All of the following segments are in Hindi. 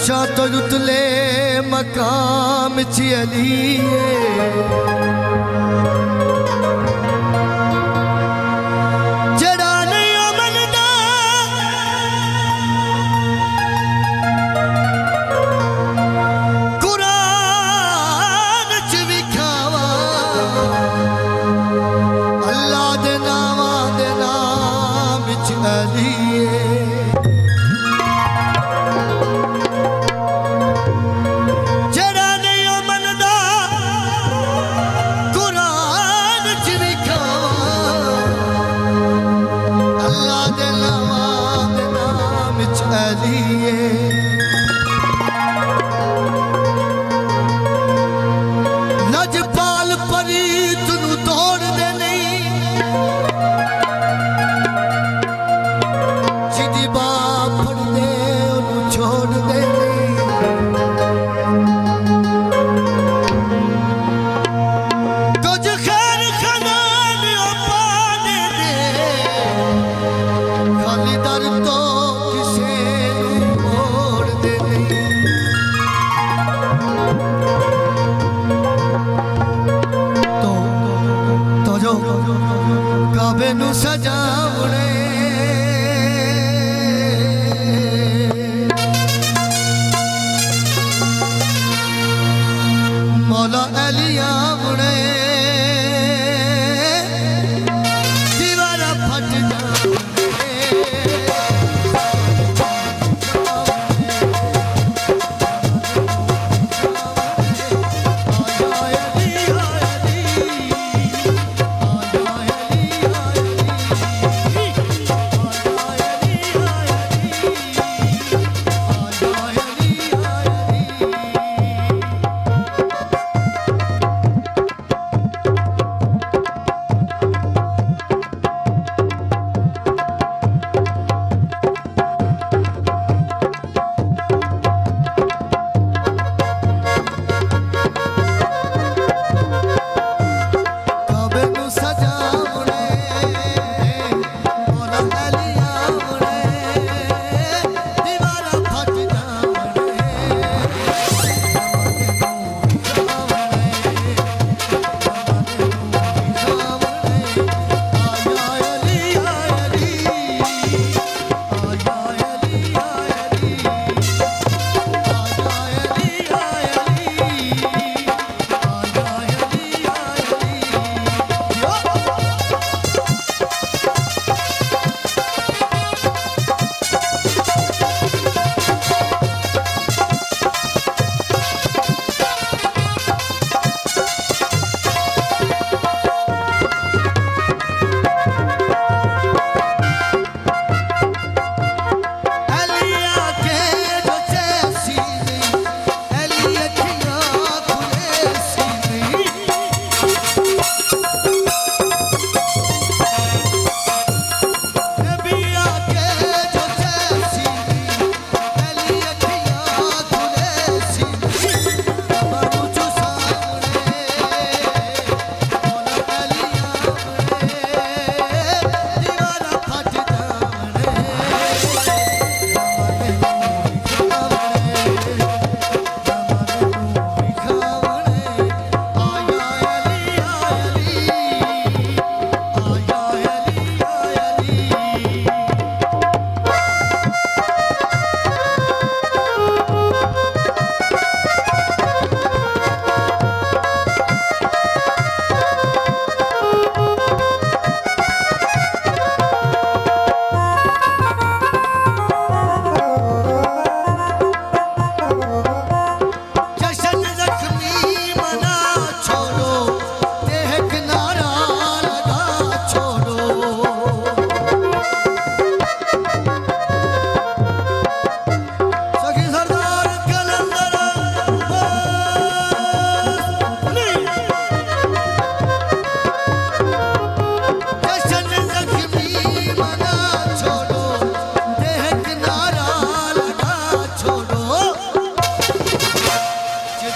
अरशा तो उतले मकाम चलिए जड़ा नहीं मनदा कुरान च विखावा अल्लाह दे नाम च अलिए लजपाल परी तू तोड़ दे नहीं जिदी बाप फड़ दे उन्हों छोड़ दे नहीं कुछ खैर खनान पाने दे खाली दर तो किसे मोड़ दे नहीं काबे नू सजावणे मौला अली आवणे दीवारा फट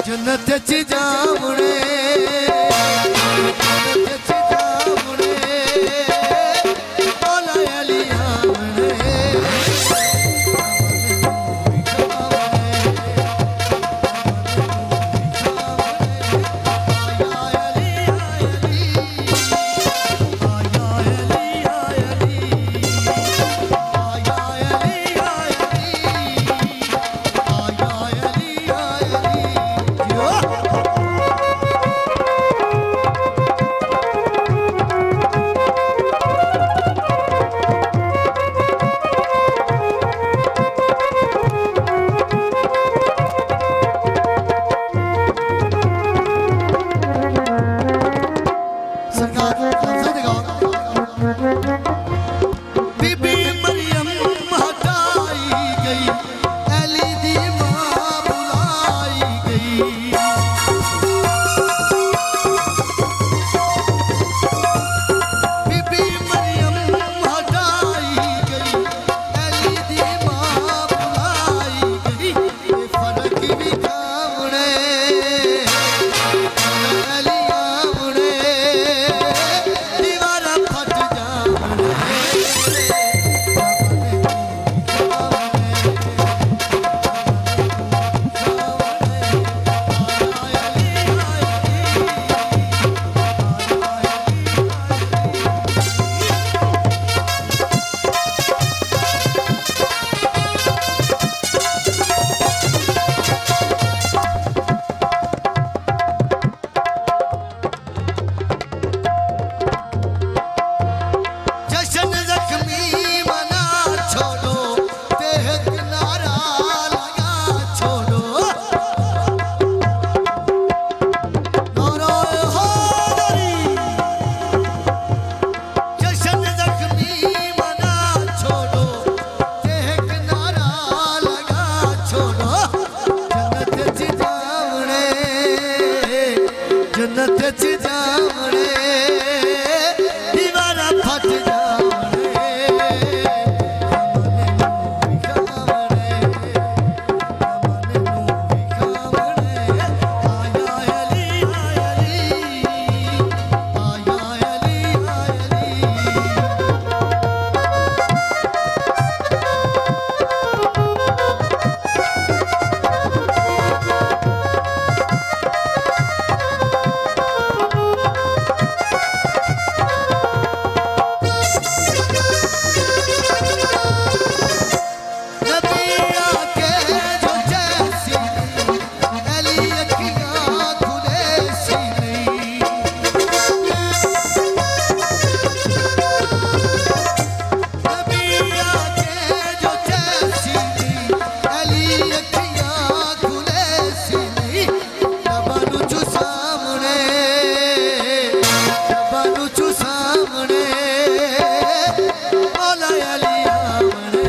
जन्नत च जावणे सरकार लफ्ज़ दिखाओ बीबी मरियम हटाई गई अली दी मां बुलाई गई बीबी मरियम हटाई गई अली दी मां बुलाई गई ये फर्क भी कामने अली आमने दीवारा फट जामने जश्न जख्मी मना छोड़ो तेहक नारा लगा छोड़ो नारा हैदरी जश्न जख्मी मना छोड़ो तेहक नारा लगा छोड़ो जन्नत च जावणे दीवारा फट जावणे आया अली नबिया के जो जैसी अली अखियां खुले सी नहीं नबिया के जो जैसी अली अखियां खुले सी नहीं नबानु चु सामने मौला अली आमने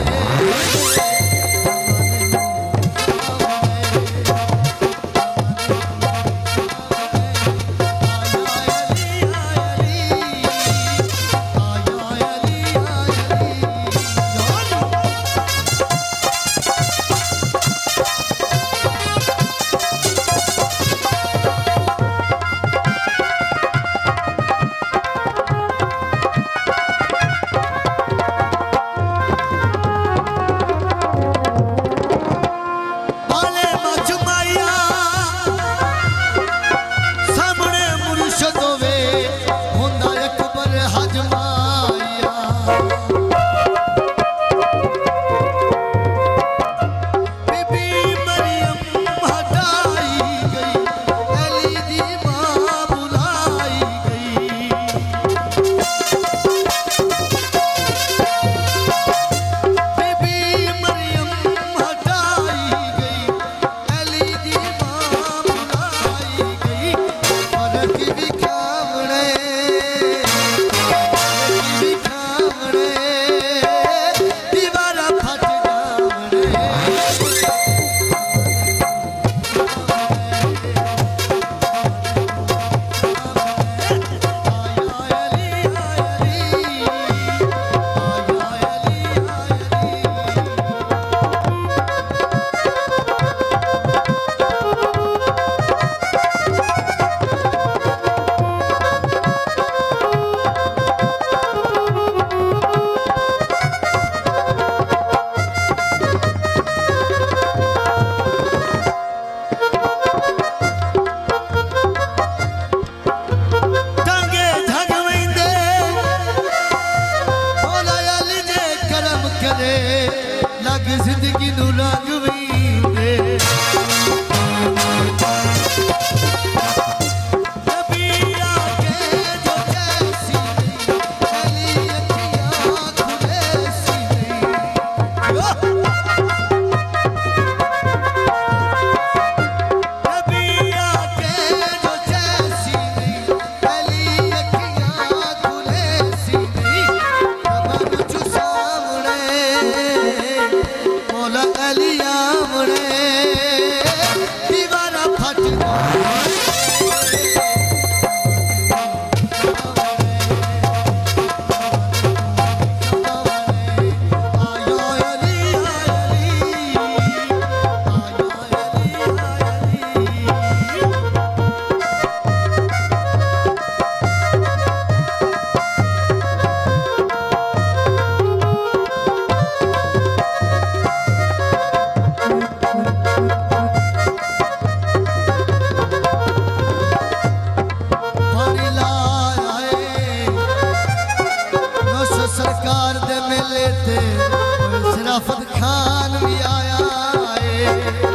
शराफत खान भी आया है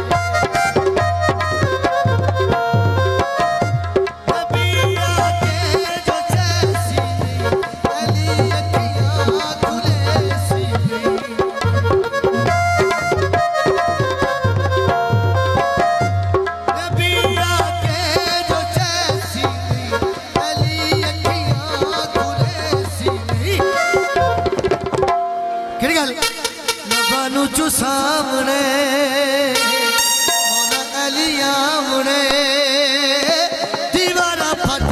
जो सामने मौला अली आमने दीवारा फट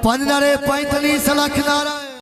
पंज नारे 45 लाख नारा